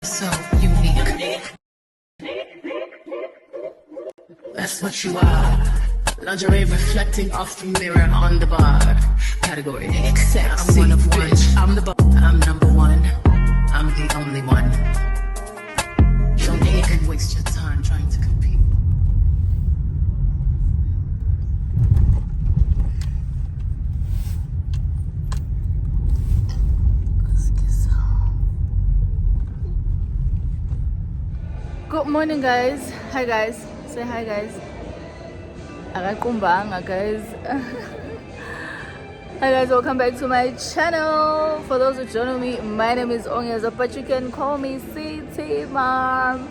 So unique. That's what you are. Lingerie reflecting off the mirror on the bar. Category X. I'm one of one. I'm the I'm number one. I'm the only one. Don't even waste your time trying to compete. Good morning, guys. Hi, guys. Say hi, guys. Akakumbanga, guys. Hi, guys. Welcome back to my channel. For those who don't know me, my name is Ongeza, but you can call me CT Mom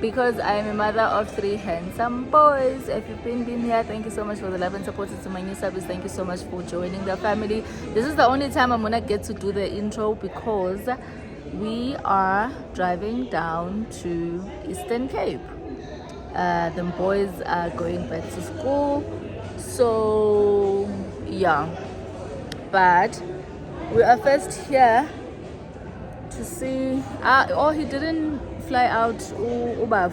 because I am a mother of 3 handsome boys. If you've been here, thank you so much for the love and support to my new subs. Thank you so much for joining the family. This is the only time I'm gonna get to do the intro because we are driving down to Eastern Cape. The boys are going back to school, so yeah, but we are first here to see he didn't fly out uBav.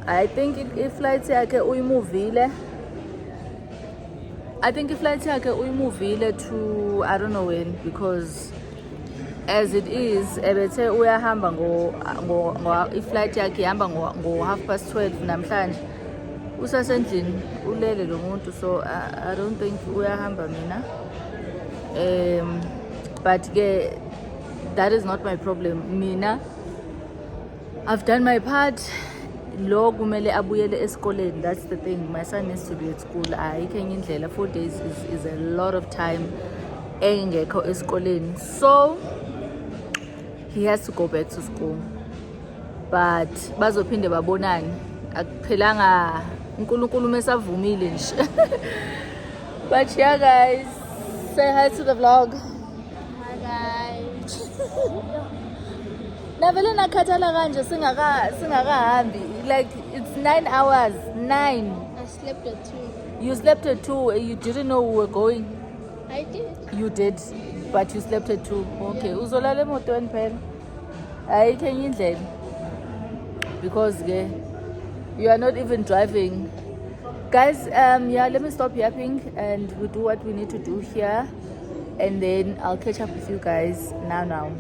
I think iflight yakhe uyimuvile. I think iflight yakhe uyimuvile to I don't know when, because as it is ebethe uyahamba ngo iflight yakhe ihamba ngo 12:30 namhlanje. Usasendlini ulele lo muntu, so I don't think uyahamba mina. But that is not my problem. Mina, I've done my part. Lo kumele abuyele esikoleni. That's the thing. My son needs to be at school. Ayikho enye indlela. 4 days is a lot of time engekho esikoleni. So he has to go back to school. But bazophinde babonani. Akuphelanga uNkulunkulu mesavumile nje. But yeah, guys, say hi to the vlog. Hi guys. Navele nakhathala kanje singakahambi. Like it's 9 hours. 9. I slept at 2. You slept at 2. You didn't know we were going. I did. You did, but you slept at 2. Okay. Uzolala emotweni phela. Ayikho enye indlela. Because you are not even driving. Guys, yeah, let me stop yapping and we do what we need to do here, and then I'll catch up with you guys now.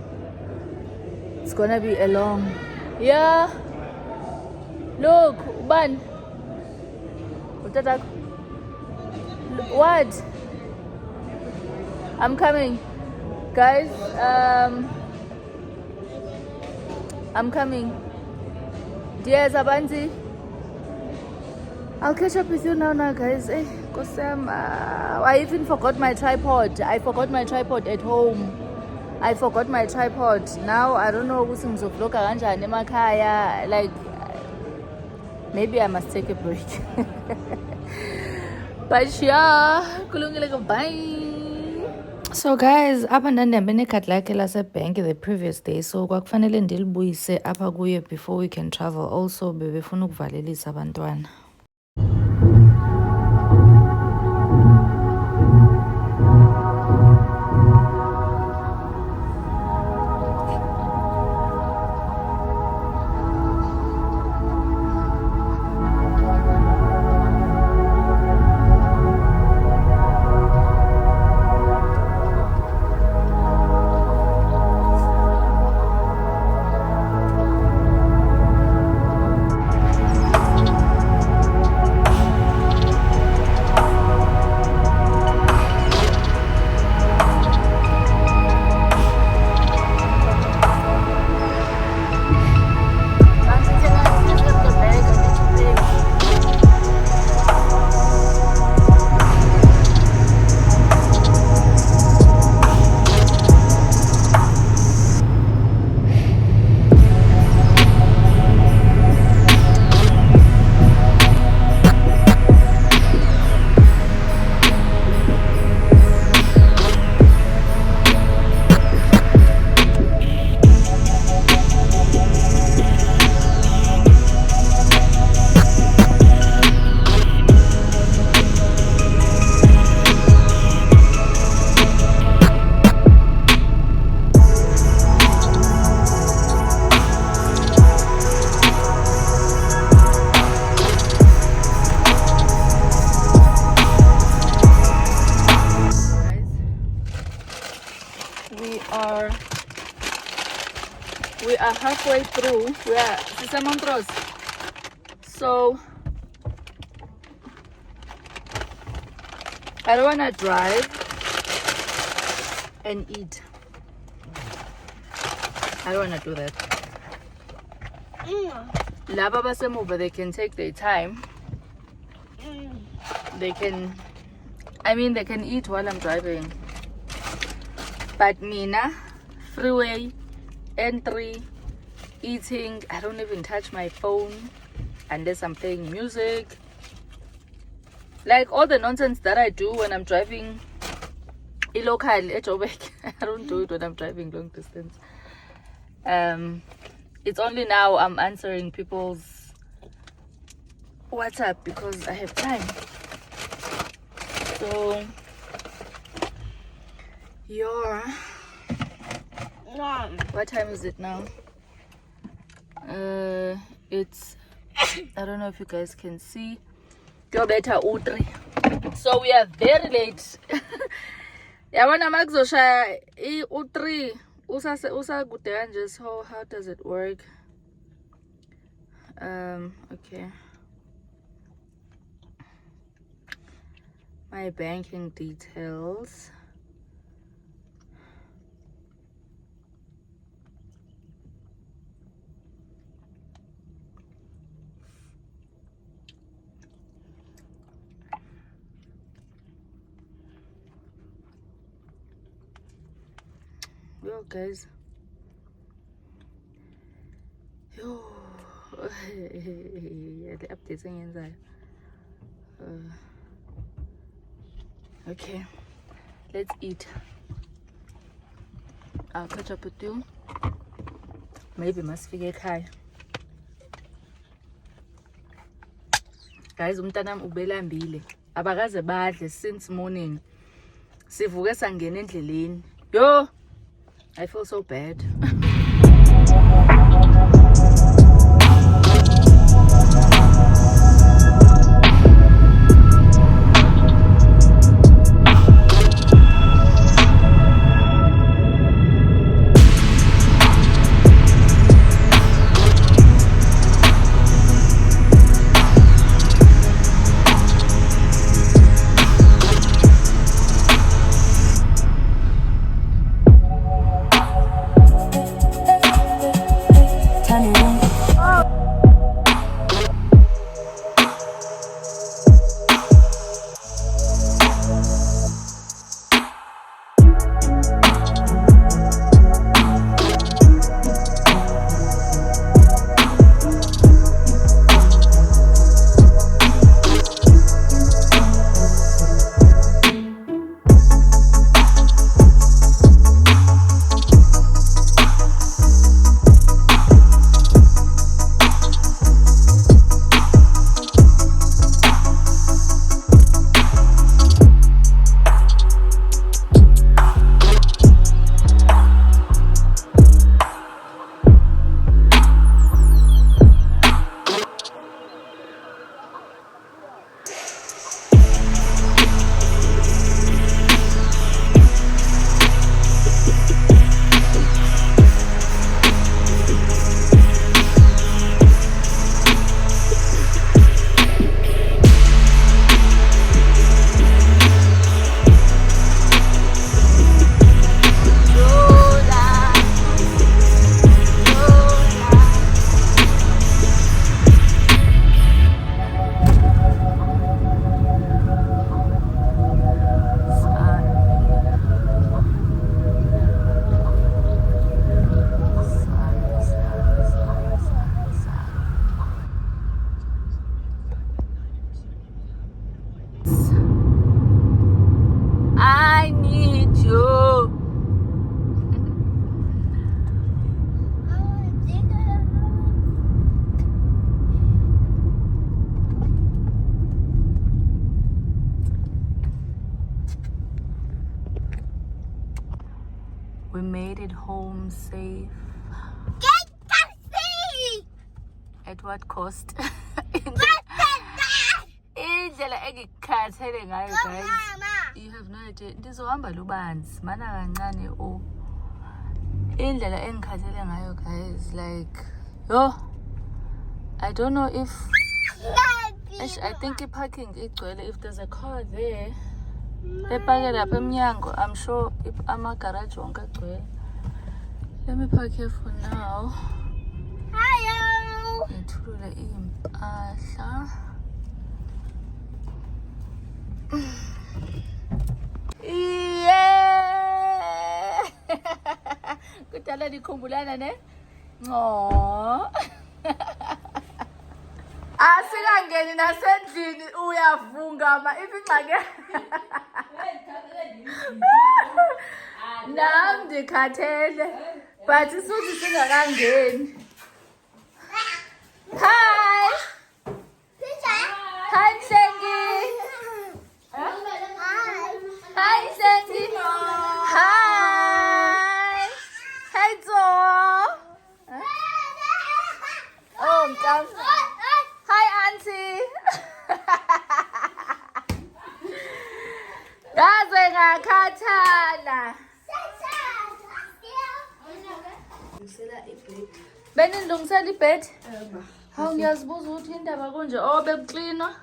It's gonna be a long, yeah. Look, Ban. What? I'm coming, guys. I'm coming. Dear Zabanzi, I'll catch up with you now, guys. Hey, I even forgot my tripod. I forgot my tripod at home. I forgot my tripod. Now I don't know ukuthi ngizovloga kanjani emakhaya. Like, maybe I must take a break. But yeah, kulungile, bye. So guys, apha ndandihamba nekhadi lakhe lasebhenki the previous day, so kwakufanele ndilibuyise apha kuye before we can travel. Also bebefuna ukuvalelisa abantwana. we are halfway through. We are Montrose. So I don't want to drive and eat. I don't want to do that. Laba basemuva, they can take their time. They can eat while I'm driving. But Mina, freeway, entry, eating, I don't even touch my phone unless I'm playing music. Like all the nonsense that I do when I'm driving local at Joburg, I don't do it when I'm driving long distance. It's only now I'm answering people's WhatsApp because I have time. So what time is it now? It's I don't know if you guys can see. You're better U3. So we are very late. Yabona makuzosha U3 usa kude kanje. So how does it work? Okay. My banking details. Yo guys. Yo. The updates inside. Okay, let's eat. I'll catch up with you. Maybe must figure kai. Guys, umntanami ubelambile. Abakaze badle since morning. Sivuke sangena endleleni. Yo, I feel so bad. We made it home safe. Get taxi! At what cost? Mama! You have no idea. Ndizohamba lubanzi mana kancane o indlela engikhathele ngayo guys, like yo, I don't know if I think parking igcwele. If there's a car there epake lapha emnyango, I'm sure ama-garage wonke agcwele. Let me park here for now. Hello. Ngithulule impahla. Yeah. Kudala nikhumbulana ne? Oh. Asikangeni nasendlini uyavungama ibingxake. Nam ndikhathele but isuthi singakangeni. Hi. Hi Shengi. Hi Shengi. Hi. Hey Zo. Oh, mntwana. Hi Auntie. Yaze ngakhathala. Benilungisela ibed? Hawu ngiyazibuza ukuthi indaba kunje. Oh bekuklinwa?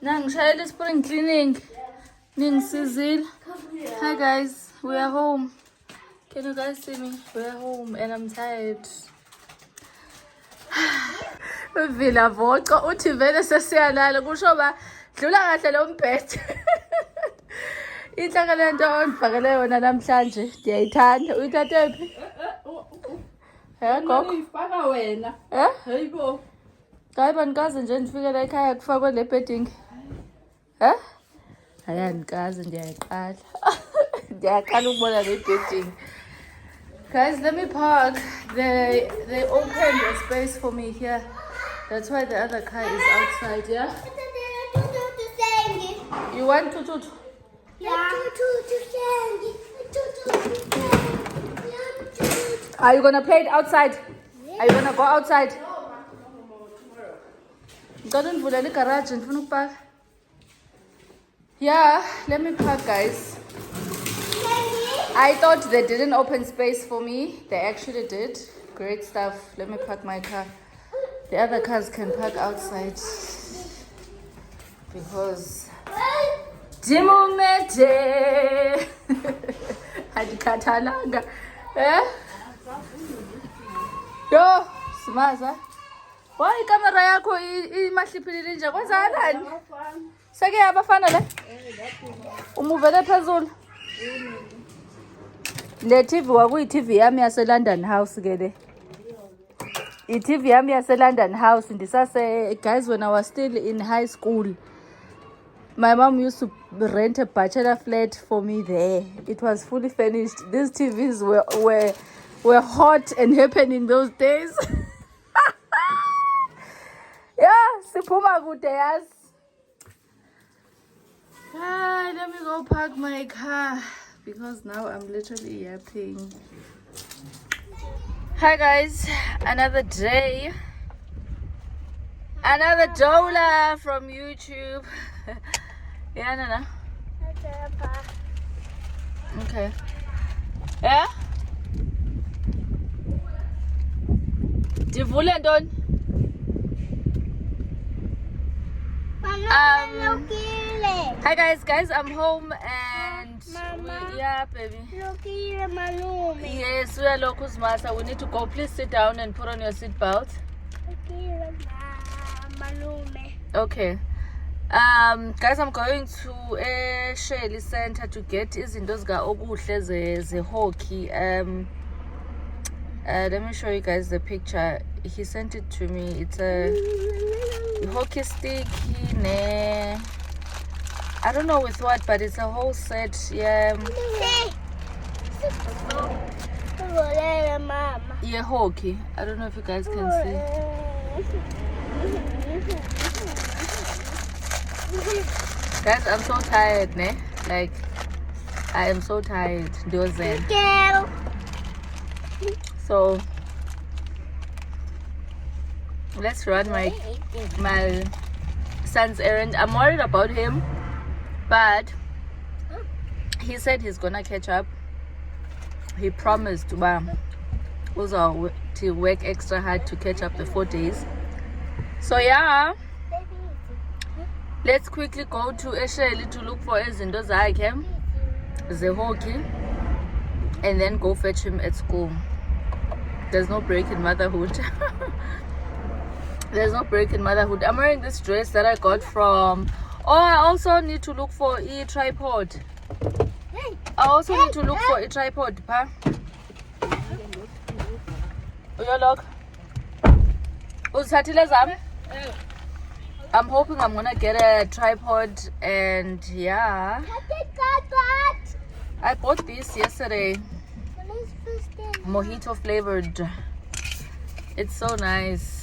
Nangishayela spring cleaning. Ningisizile. Hi guys, we are home. Can you guys see me? We are home and I'm tired. Vila voco uthi vele sesiyalala kusho ba dlula kahle lo mbhedo. Inhlaka lento ondifakele yona namhlanje ndiyayithanda. Uyithathe phi? Gogo. Uyifaka wena. Hayibo. Hayi bandikaze nje ndifikele ekhaya kufakwe le bedding. Hayi andikaze ndiyayiqala. Ndiyaqala ukubona le bedding. Guys, let me park. They opened a space for me here. That's why the other car is outside, yeah? You want to? Are you gonna play it outside? Are you gonna go outside? Don't put any garage in front of park. Yeah, let me park, guys. I thought they didn't open space for me. They actually did. Great stuff. Let me park my car. The other cars can park outside. Because Dimumete Adikatalanga. Yo, Smaza. Why camera yako imashipilile nje kwenza nani? Sake abafana le? Umuvele phezulu. Le TV wakuyi TV yami yase London House ke le. I TV yami yase London House ndisase guys when I was still in high school. My mom used to rent a bachelor flat for me there. It was fully furnished. These TVs were hot and happening those days. Yeah, siphuma kude yazi. Let me go park my car because now I'm literally yapping. Hi guys, another day. Another Dola from YouTube. Yeah, Nana. Okay. Yeah? Divule Don. Hi guys, I'm home and yeah, baby. Yes, we are locals, Masa. We need to go. Please sit down and put on your seatbelt. Okay. Guys, I'm going to a Shelley Center to get izinto zika okuhle ze hockey. Let me show you guys the picture. He sent it to me. It's a hockey stick. I don't know with what, but it's a whole set. Yeah. Yeah, hockey. I don't know if you guys can see. Guys, I'm so tired, ne? Like, I am so tired. So, let's run my son's errand. I'm worried about him, but he said he's gonna catch up. he promised to work extra hard to catch up the 4 days. So yeah, let's quickly go to Esheli to look for izinto zakhe ze-hockey and then go fetch him at school. There's no break in motherhood. There's no break in motherhood. I'm wearing this dress that I got from... Oh, I also need to look for a tripod. I also need to look for a tripod, pa. Uyolok. Uzithathile zami? I'm hoping I'm gonna get a tripod, and yeah. I bought this yesterday. Mojito flavored. It's so nice.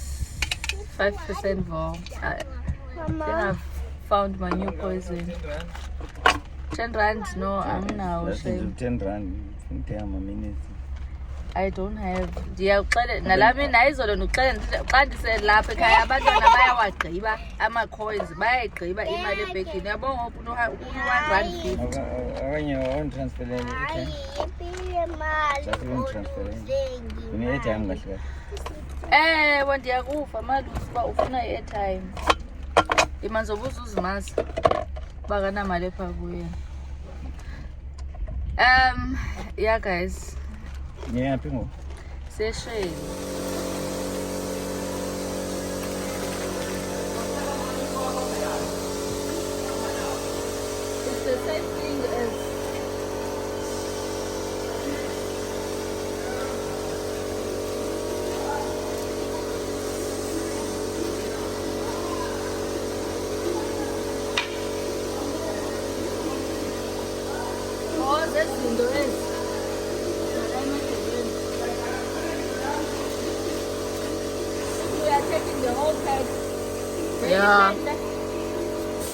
5% vol. I think I've found my new poison. 10 rand? No, I'm now. 10 rand. I don't have. Ndiyakuxelela nalami nayizolo ndikuxelela xa ndiselapha ekhaya abantwana bayawagqiba ama-coins bayayigqiba imali ebhegini yabonga u-1 rand 50. Okanye wawunditransferele une-airtime kahle kahle. Ewe ndiyakuva malusi uba ufuna i-airtime. Imanzobuza uzimasa uba kanamali epha kuye. Yeah guys. Yeah, pingo. Sesheli. It's the same thing as that's Indonesia. Taking the whole pack. Yeah.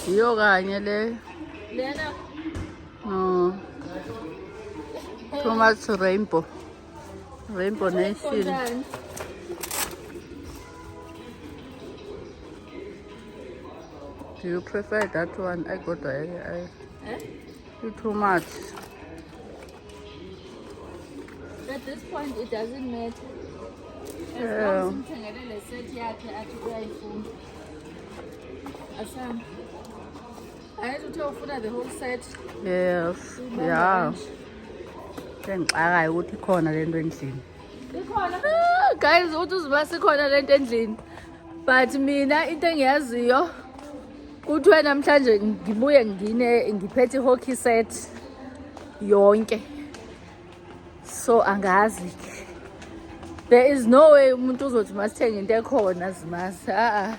Yo kanye le. Lena. No. Too much rainbow. Rainbow nation. Do you prefer that one? I got too much. At this point, it doesn't matter. Yeah. I had to tell Funa the whole set. Yes. Yeah. Then I would corner and drinking. Guys, what was my corner and drinking? But mina into engiyaziyo kuthiwa namhlanje ngibuye ngiphethe hockey set yonke. So angazi ke. There is no way umuntu uzothi masithenge into ekhona zimasa.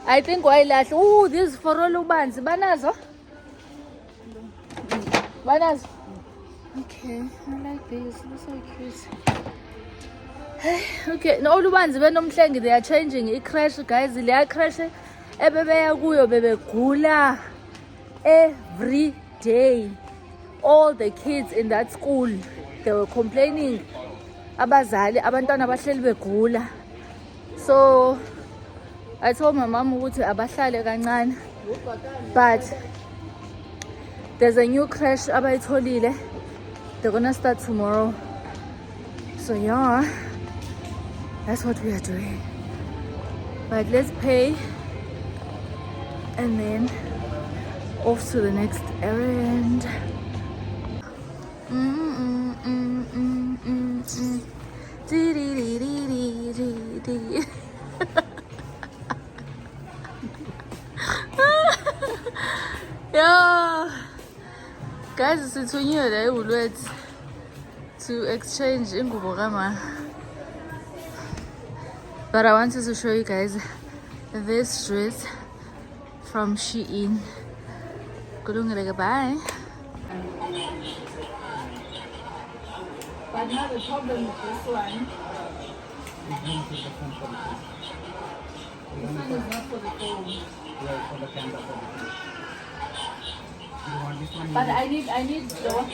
I think wayilahle. Oh, this for all ubanzi banazo. Banazo. Okay, I like this. It's so cute. Okay, no ubanzi benomhlengi they are changing i-crash guys. Le crash ebebeya kuyo bebegula every day. All the kids in that school, they were complaining. Abazali abantwana bahleli begula. So I told my mom ukuthi abahlale kancane, but there's a new crash abayitholile. They're gonna start tomorrow. So yeah, that's what we are doing. But let's pay and then off to the next errand. Yeah, guys, it's when you're there to exchange ingubo kama. But I wanted to show you guys this dress from Shein. Bye. But now the problem with this one. This one is not for the phone. Yeah, for the camera. You want this one? But I need the one.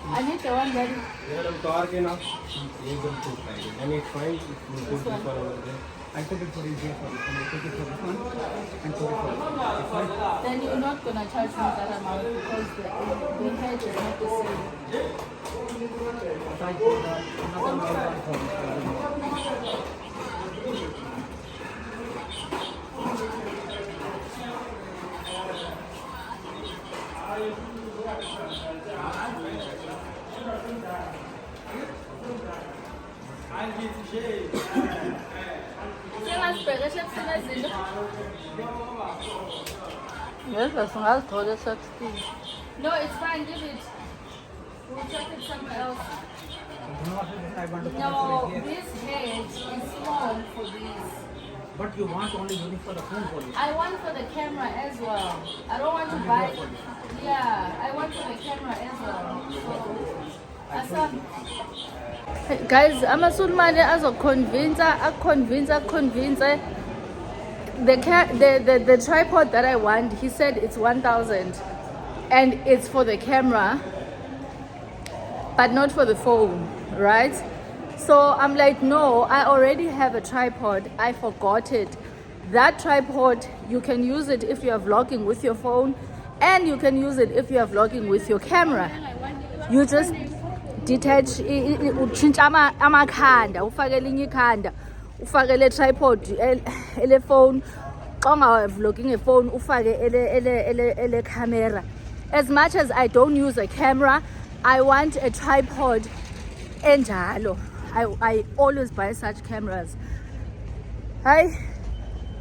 I need the one that is. Yeah, I'm car now. You go to Friday. And it's fine. You put this one over there. I put it for you here for this one. I take it for this one and put it for this one. It's fine. Then you're not gonna charge me that amount because the head is not the same. Aside from that, another mobile phone. Singasibheka ehlebisini ezinto. Yes, singazithola e-16. No, it's fine, give it. We'll check it somewhere else. You know what reason I want to No, put it here? this head is small for this. But you want only using for the phone polish. I want for the camera as well. I don't want to buy. Yeah, I want for the camera as well. So, guys, amasulmane azoconvince. The tripod that I want, he said it's 1,000, and it's for the camera, but not for the phone, right? So I'm like, no, I already have a tripod. I forgot it. That tripod, you can use it if you are vlogging with your phone, and you can use it if you are vlogging with your camera. You just detach, utshintsha amakhanda, ufake elinye ikhanda, ufake le tripod ele phone. Xa ungavlogging a phone, ufake ele camera. As much as I don't use a camera, I want a tripod enjalo. I always buy such cameras. Hayi,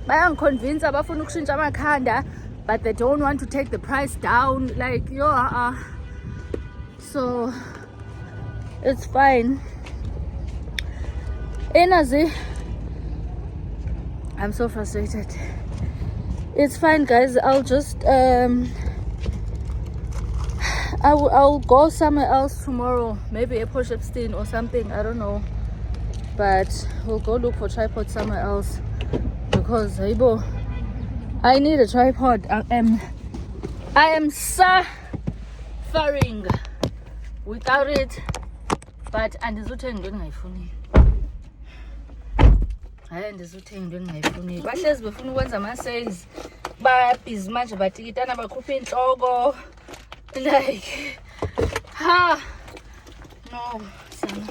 bayangiconvince abafuna ukushintsha amakhanda, but they don't want to take the price down. Like, yo, So it's fine. Enazi, I'm so frustrated. It's fine, guys. I'll just I'll go somewhere else tomorrow, maybe a push Epstein or something, I don't know, but we'll go look for tripod somewhere else, because I need a tripod. I am suffering without it, but andizuthenga into endingayifuni. Hayi, andizuthenga into endingayifuni. Bahlezi befuna ukwenza ama-sales, babhizi manje batikitana bakhuphe intloko. Like, no, Sam,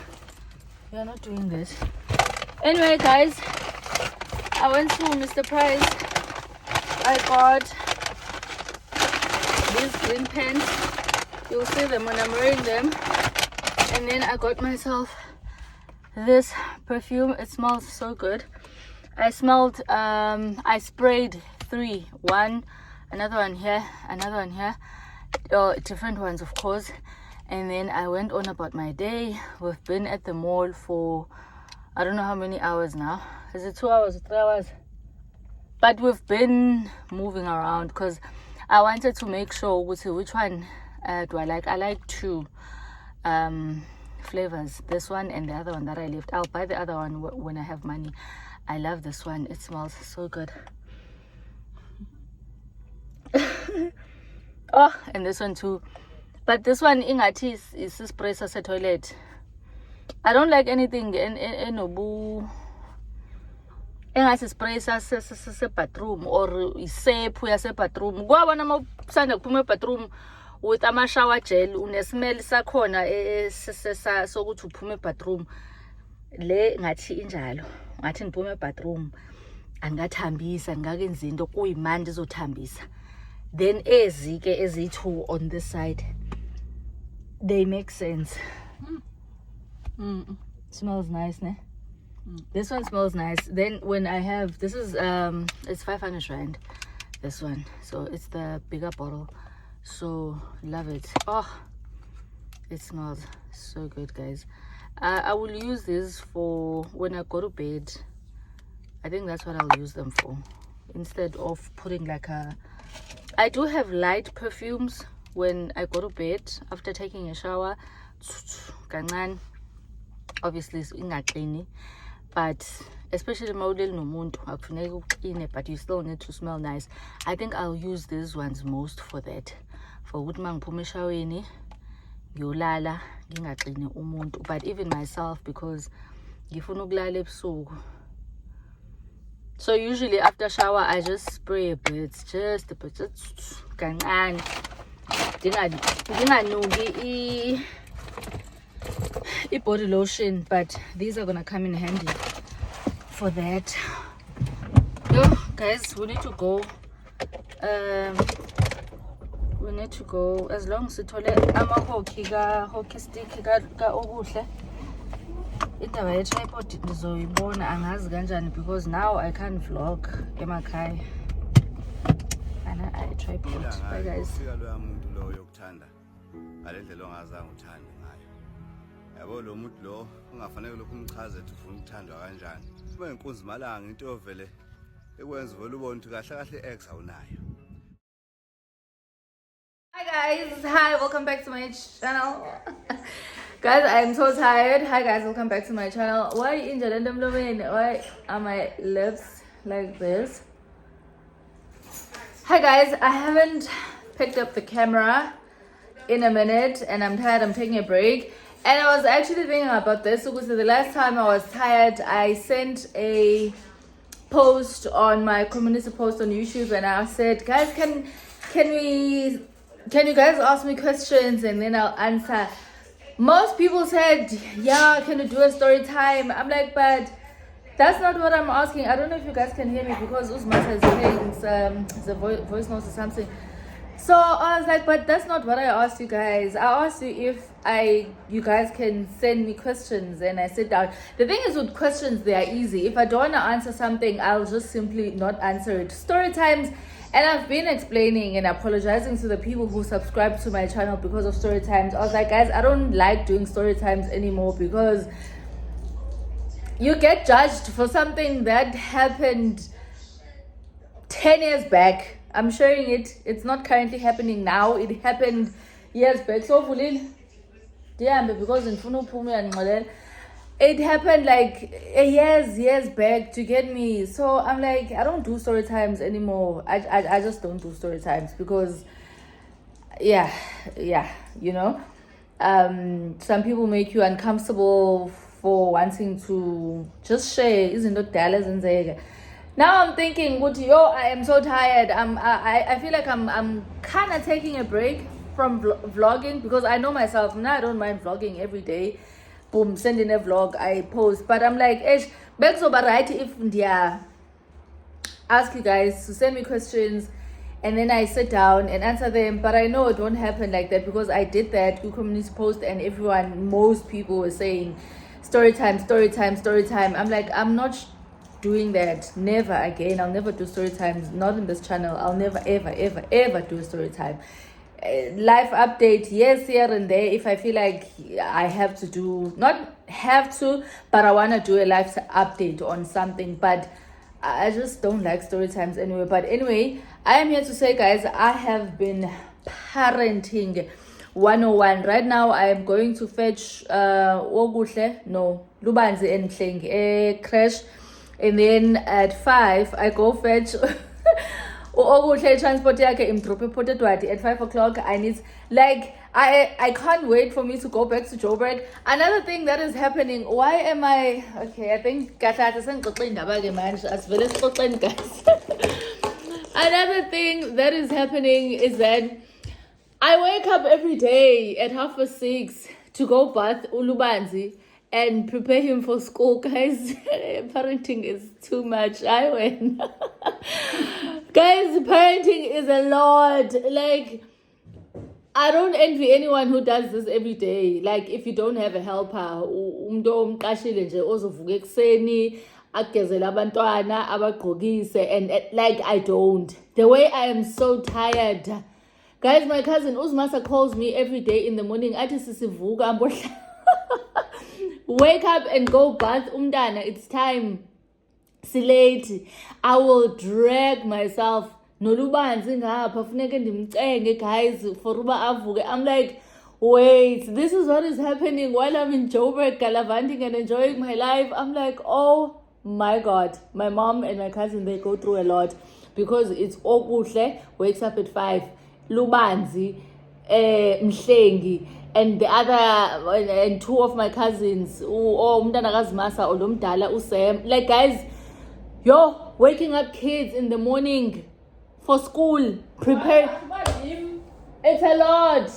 we are not doing this. Anyway, guys, I went to Mr. Price. I got these green pens. You'll see them when I'm wearing them. And then I got myself this perfume. It smells so good. I sprayed 3. One, another one here, another one here. Different ones, of course. And then I went on about my day. We've been at the mall for I don't know how many hours now. Is it 2 hours or 3 hours? But we've been moving around because I wanted to make sure which one do I like. I like 2 flavors, this one and the other one that I left. I'll buy the other one when I have money. I love this one. It smells so good. Oh, and this one too. But this one, ingathi is spray sase toilet. I don't like anything enobu. Engase spray sase bathroom or isephu yase bathroom. Kwabona mawusanda kuphuma bathroom with ama shower gel une smell sakhona sokuthi uphume bathroom. Le ngathi injalo. Ngathi ngiphume bathroom angathambisa ngakenza into kuyimandi ezothambisa. Then ezi2 on this side, they make sense. Smells nice, ne? This one smells nice. Then when I have this is it's 500 rand, this one, so it's the bigger bottle, so love it. Oh, it smells so good, guys. I will use this for when I go to bed. I think that's what I'll use them for, instead of putting like a I do have light perfumes when I go to bed after taking a shower. Obviously, but especially but you still need to smell nice. I think I'll use these ones most for that. For but even myself, because so usually after shower I just spray a bit, just a bit, a body lotion, but these are gonna come in handy for that. Yo, guys, we need to go. We need to go as long as it's hockey stick ka okuhle. Indaba ye tripod ndizoyibona angazi kanjani because now I can't vlog emakhaya. I tripod. Bye guys. Ufika lo muntu lo yokuthanda ngalendlela ongazange uthande ngayo. Yabo lo muntu lo ungafanele lokhu umchaze ukuthi ufuna ukuthandwa kanjani. Uma inkunzi malanga into yovele ekwenza vele ubone ukuthi kahle kahle ex awunayo. Hi guys, hi, welcome back to my channel. Guys, I'm so tired. Hi guys, welcome back to my channel. Why Why are my lips like this? Hi guys, I haven't picked up the camera in a minute and I'm tired. I'm taking a break. And I was actually thinking about this because the last time I was tired, I sent a post on my community post on YouTube and I said, guys, can you guys ask me questions and then I'll answer. Most people said, yeah, can you do a story time? I'm like, but that's not what I'm asking. I don't know if you guys can hear me because Uzmas is playing the voice notes or something. So I was like, but that's not what I asked you guys. I asked you if you guys can send me questions and I sit down. The thing is with questions, they are easy. If I don't want to answer something, I'll just simply not answer it. Story times. And I've been explaining and apologizing to the people who subscribe to my channel because of story times. I was like, guys, I don't like doing story times anymore because you get judged for something that happened 10 years back. I'm sharing it. It's not currently happening now. It happened years back. So, because in it happened like years back to get me. So I'm like, I don't do story times anymore. I just don't do story times because yeah, you know. Some people make you uncomfortable for wanting to just share, isn't it? Now I'm thinking, I am so tired. I feel like I'm kind of taking a break from vlogging because I know myself. Now I don't mind vlogging every day. Boom, sending a vlog, I post. But I'm like, back so right if ask you guys to send me questions and then I sit down and answer them. But I know it won't happen like that because I did that community post and most people were saying story time. I'm like, I'm not doing that. Never again. I'll never do story times. Not in this channel. I'll never ever do a story time. Life update, yes, here and there if I feel like I have to do, not have to, but I want to do a life update on something. But I just don't like story times anyway. But anyway, I am here to say, guys, I have been parenting 101. Right now I am going to fetch Lubanzi and Mhleng crash, and then at 5 I go fetch transport at 5 o'clock. I need, like, I can't wait for me to go back to Joburg. Another thing that is happening, why am I okay? I think guys. Another thing that is happening is that I wake up every day at 6:30 to go bath Ulubanzi and prepare him for school. Guys, parenting is too much. I win. Guys, parenting is a lot. Like, I don't envy anyone who does this every day. Like, if you don't have a helper, and like, I don't. The way I am so tired. Guys, my cousin Uzmasa calls me every day in the morning. Wake up and go bath umdana. It's time. Late. I will drag myself. Nolubanzi ngapha funeke ndimcenge guys for uba avuke. I'm like, wait, this is what is happening while I'm in Joburg gallivanting and enjoying my life. I'm like, oh my god. My mom and my cousin, they go through a lot because it's Okuhle wakes up at 5. Lubanzi, Mhlengi, and the other and 2 of my cousins, umntana kaZimasa or lomdala uSam. Like, guys, yo, waking up kids in the morning for school, prepare. It's a lot.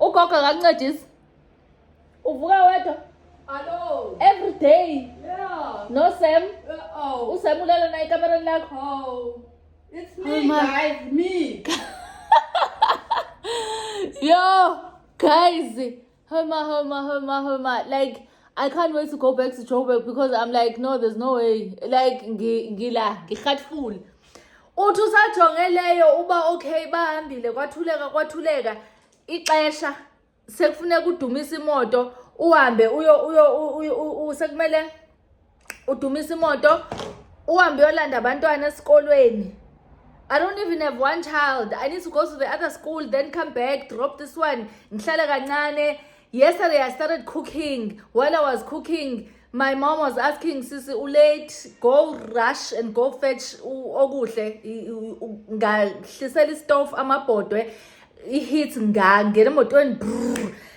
Ugogo akancedisi. day. Yeah. No Sam. Oh. Usam ulala na ikamereni lakho. Oh. It's Oh, me, my. guys. Me. Yo, guys. Homa. Like, I can't wait to go back to Joburg because I'm like, no, there's no way. Like, ngikhatful. Uthi usajongeleyo uba okay bahambile kwathuleka ixesha sekufuneka udumisa imoto uhambe uyo sekumele udumisa imoto uhambe uyolanda abantwana esikolweni. I don't even have one child. I need to go to the other school, then come back, drop this one. Ngihlale kancane. Yesterday I started cooking. While I was cooking, my mom was asking, Sisi, late, go rush and go fetch okuhle. Ngahlisela istove amabhodwe. Ihit ngangena emotweni.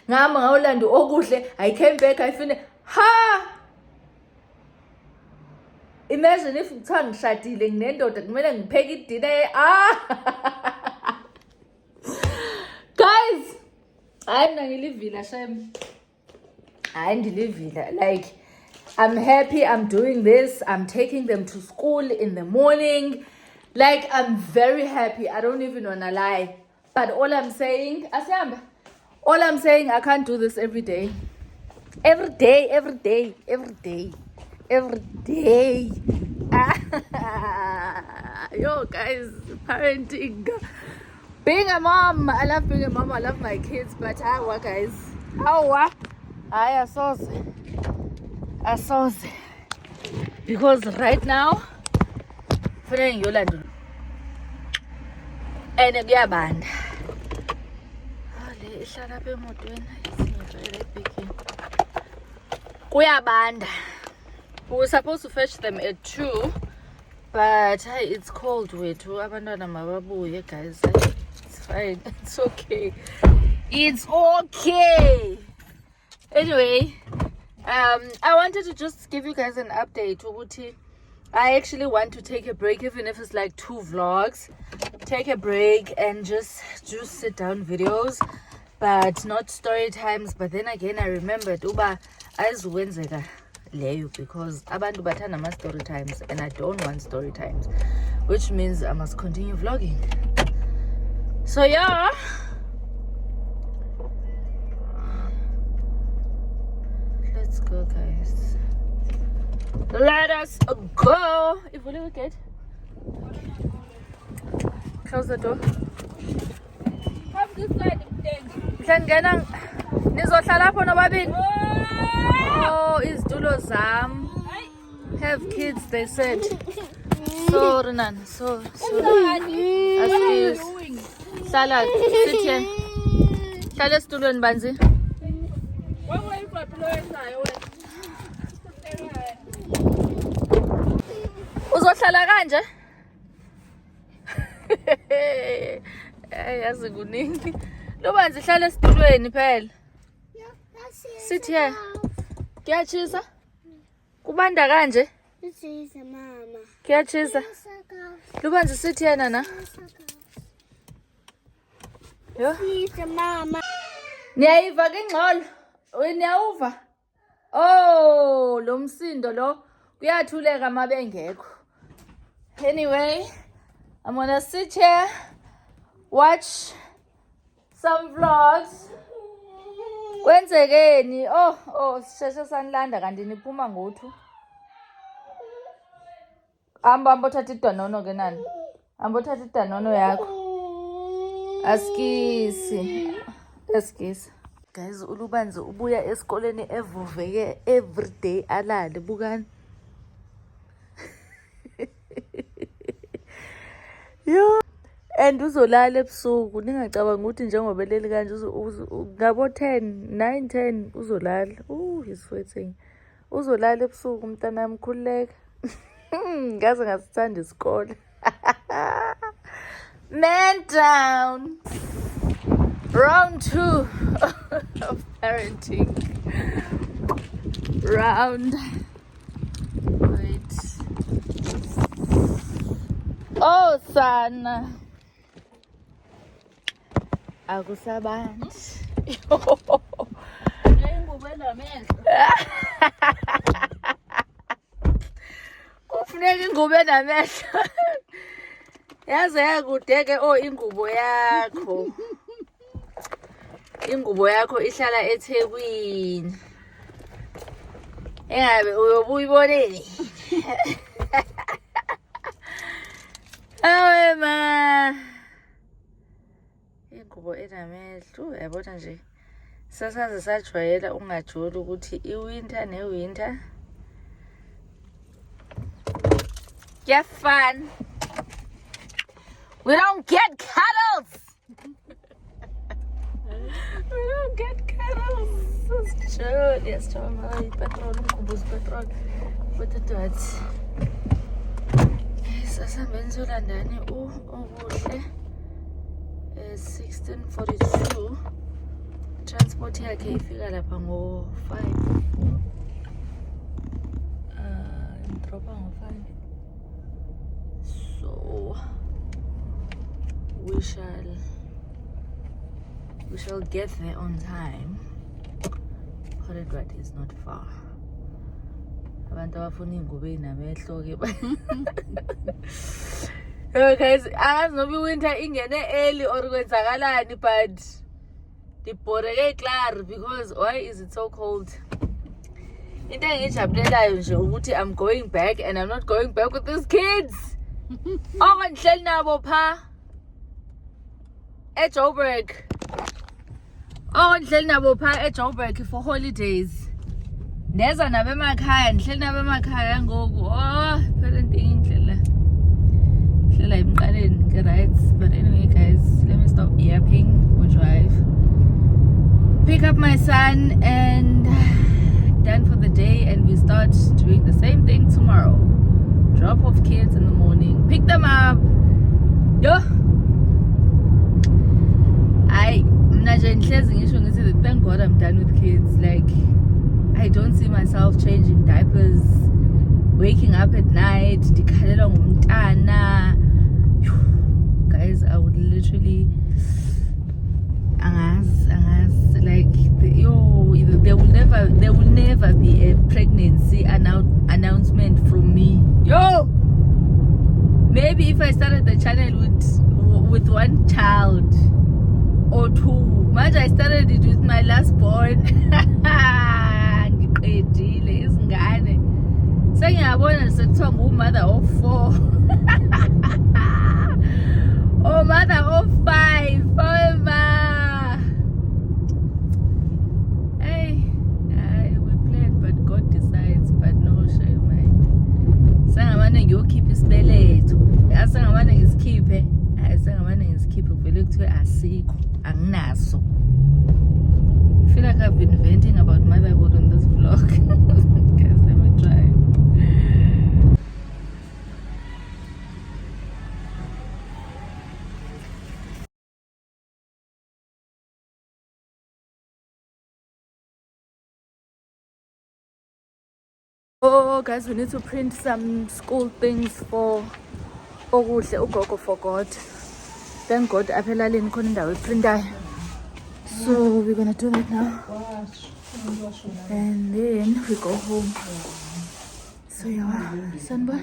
Ngihamba ngayolanda okuhle. I came back, I finished. Ha! Imagine if kuthiwa ngishadile nginendoda kumele ngipheke idine. Guys, hayi mina ngilivila shem. Hayi ndilivila. Like, I'm happy I'm doing this. I'm taking them to school in the morning. Like, I'm very happy. I don't even wanna lie. But all I'm saying, I can't do this every day. Every day. Yo, guys, parenting. Being a mom, I love being a mom. I love my kids, but guys, I saws because right now, feeling Yolanda and kuyabanda. Le ihlala apha emotweni isingivele picking. Kuyabanda. We were supposed to fetch them at 2, but it's cold wethu abantwana mababuye guys. It's fine. It's okay. Anyway, I wanted to just give you guys an update. I actually want to take a break, even if it's like 2 vlogs. Take a break and just do sit down videos, but not story times. But then again, I remembered uba ayizukwenzeka leyo because abantu bathanda ama story times and I don't want story times, which means I must continue vlogging. So yeah, let's go guys. Let us go. If we look at, close the door. Have this side of things. Mhlangena nizohlala apho nobabini. Oh, izitulo zam. Have kids, they said. Sorry, Nan. So. Excuse. Hlala, sit here. Hlala esitulweni banzi. Uzohlala kanje? Yazi kuningi. Lo banzi hlala esitulweni phela. Sit here. Kuyachisa? Kubanda kanje? Mama. Kuyachisa? Lubanzi sit here nana. Yo. Mama. Niyayiva ke ngxolo? Niyawuva? Oh, lo msindo lo kuyathuleka mabengekho. Anyway, I'm gonna sit here, watch some vlogs. Kwenzekeni? Oh, sisheshe sanilanda kanti niphuma ngothu. Hamba uthatha idanono ke nani? Hamba uthatha idanono yakho. Askisi. Guys, uLubanzi ubuya esikoleni evuveke every day alale bukani. Yo, and uzolala ebusuku ningacabanga ukuthi njengoba eleli kanje ngabo 9-10 uzolala. He's sweating. Uzolala ebusuku mntanami khuleka. Ngaze ngasithanda isikole. Man down. Round 2 of parenting. Wait. Oh, sana. Akusabantu. ingubo enamehlo yaze yakudeke ingubo yakho ihlala eThekwini engabe uyobuyiboneni awe ma ingubo enamehlo yabona nje sasaze sajwayela ungajoli ukuthi iwinter newinter get fun. We don't get cuddles. We don't get cuddles. It's true. Yes, true. Petrol, petrol. What the dots? Sasa benzo landani. Ubuhle. 16:42. Transport yakhe ifika lapha ngo-5. Dropa ngo-5. So we shall get there on time. Horedrat is not far. Abantu abafuna ingubo enamehlo ke guys, angazi noba winter ingene early or kwenzakalani, but dibhoreke klar because why is it so cold? Into engijabulelayo nje ukuthi I'm going back and I'm not going back with these kids. Ngihleli nabo pha eJoburg. Ngihleli nabo pha eJoburg for holidays. Neza nabo emakhaya, ngihleli nabo emakhaya ngoku. Phela into indlela. Hlela emqaleni ke right. But anyway guys, let me stop yapping. We'll drive. Pick up my son and done for the day, and we start doing the same thing tomorrow. Drop off kids in the morning, pick them up. Yo, thank God I'm done with kids. Like, I don't see myself changing diapers, waking up at night, guys, I would literally like there will never be a pregnancy announcement from me. Yo, maybe if I started the channel with one child or two. Much I started it with my last born. Ngiqedile izingane. Sengiyabona sekuthiwa ngumother of 4. Oh, mother of 5. Oh ma. Hey, we plan, but God decides. But no shame, man. Sangamane ngiyokhipha isibeletho. Asangamane ngisikhiphe. Sangamane ngisikhiphe kuvele kuthiwe asikho. Anginaso. I feel like I've been venting about motherhood on this vlog. Guys, let me try. Oh guys, we need to print some school things for Okuhle. Ugogo forgot. Thank God aphelaleni khona indawo eprintayo. So we're gonna do that now. And then we go home. So yeah, sunboy.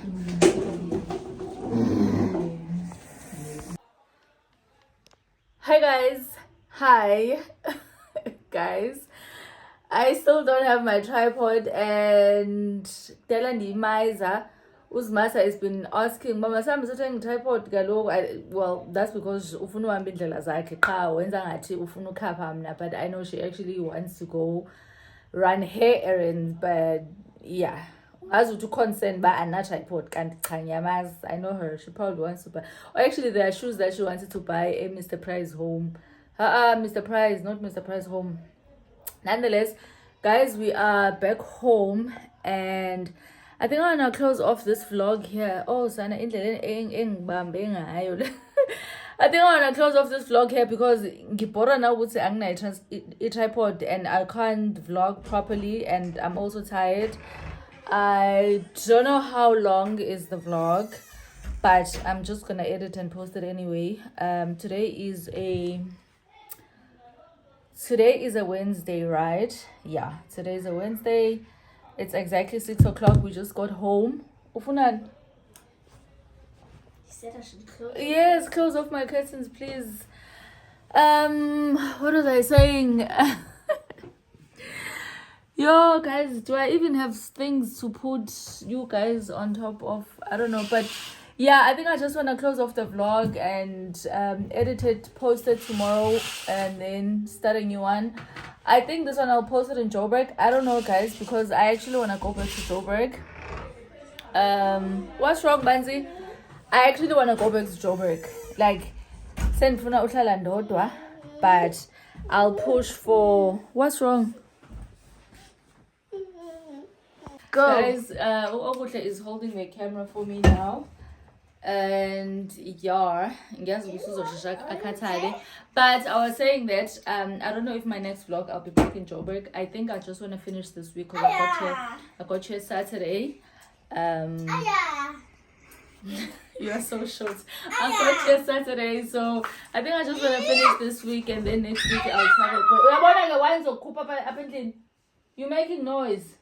Hi guys. Hi guys. I still don't have my tripod, and Delandi Maiza Uzmasa has been asking, Mama Sam is a tripod galo. Well, that's because ufunu ambindlela zakhe qha wenza ngathi ufuna ukhapha mina, but I know she actually wants to go run her errands. But yeah, as to concern ba ana tripod kanti cha ngiyamazi. I know her, she probably wants to buy, or actually there are shoes that she wanted to buy at Mr. Price Home. Mr. Price, not Mr. Price Home. Nonetheless, guys, we are back home, and I think I'm gonna close off this vlog here. Oh, Sana, I think I'm gonna close off this vlog here because Gipora now would say I'm a tripod and I can't vlog properly, and I'm also tired. I don't know how long is the vlog, but I'm just gonna edit and post it anyway. Today is a Wednesday, right? Yeah, today is a Wednesday. It's exactly 6 o'clock. We just got home. Ufunan. said I should close. Yes, close off my curtains, please. What was I saying? Yo, guys, do I even have things to put you guys on top of? I don't know, but yeah, I think I just want to close off the vlog and edit it, post it tomorrow, and then start a new one. I think this one I'll post it in Joburg. I don't know, guys, because I actually want to go back to Joburg. What's wrong, Banzi? I actually want to go back to Joburg. Like, sendifuna uhlala ndodwa, but I'll push for. What's wrong? Go. Guys, Oguhle is holding the camera for me now. And yeah, but I was saying that I don't know if my next vlog I'll be back in Joburg. I think I just want to finish this week because I got here Saturday. You are so short. I got here Saturday, so I think I just want to finish this week and then next week I'll travel. But you're making noise.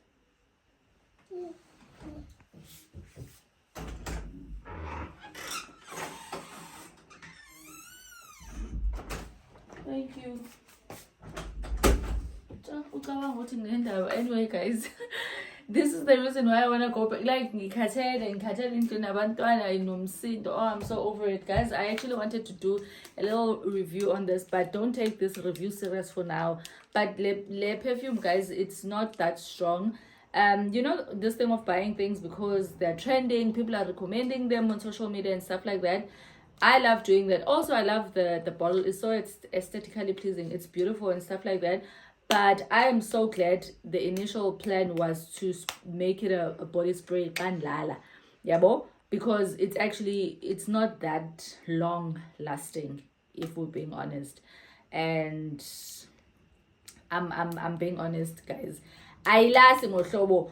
Thank you. Anyway, guys, this is the reason why I want to go back. Like, I'm so over it, guys. I actually wanted to do a little review on this, but don't take this review serious for now. But Le perfume, guys, it's not that strong. You know, this thing of buying things because they're trending, people are recommending them on social media and stuff like that. I love doing that. Also, I love the bottle. It's so aesthetically pleasing. It's beautiful and stuff like that. But I am so glad the initial plan was to make it a body spray kanlala. Yabo? Because it's not that long lasting, if we're being honest. And I'm being honest, guys. I last ngohlobo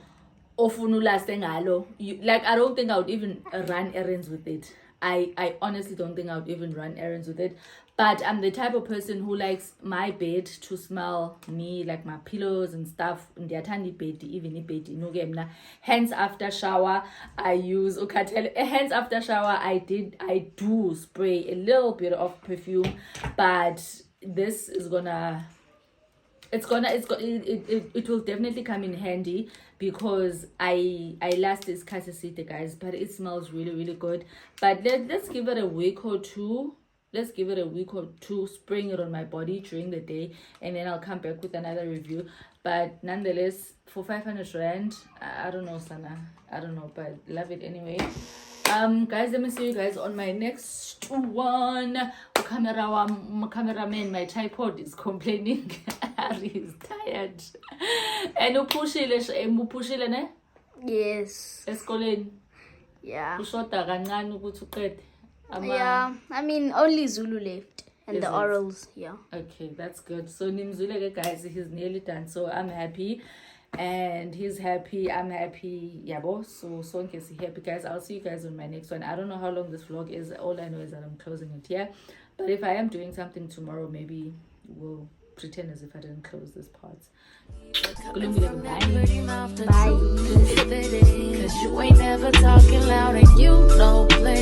ofuna ulaste ngalo. Like, I don't think I would even run errands with it. I honestly don't think I would even run errands with it. But I'm the type of person who likes my bed to smell me, like my pillows and stuff. Hence, after shower, I use hence after shower, I do spray a little bit of perfume. But this is gonna it will definitely come in handy because I last this Casasita, guys, but it smells really, really good. But let's give it a week or two. Let's give it a week or two, spraying it on my body during the day, and then I'll come back with another review. But nonetheless, for 500 rand, I don't know, Sana, I don't know, but love it anyway. Guys, let me see you guys on my next one. Cameraman, my tripod is complaining. Ari is tired. And upushile ne? Yes. Eskoleni. Yeah. Ushoda kancane ukuthi uqede. Yeah. I mean, only Zulu left. And the orals, yeah. Okay, that's good. So Nimzuleke, guys, he's nearly done. So I'm happy. And he's happy, I'm happy, yabo. So Sonke is happy, guys. I'll see you guys on my next one. I don't know how long this vlog is. All I know is that I'm closing it here. But if I am doing something tomorrow, maybe we'll pretend as if I didn't close this part. Bye. Cause you ain't never talking loud and you know play.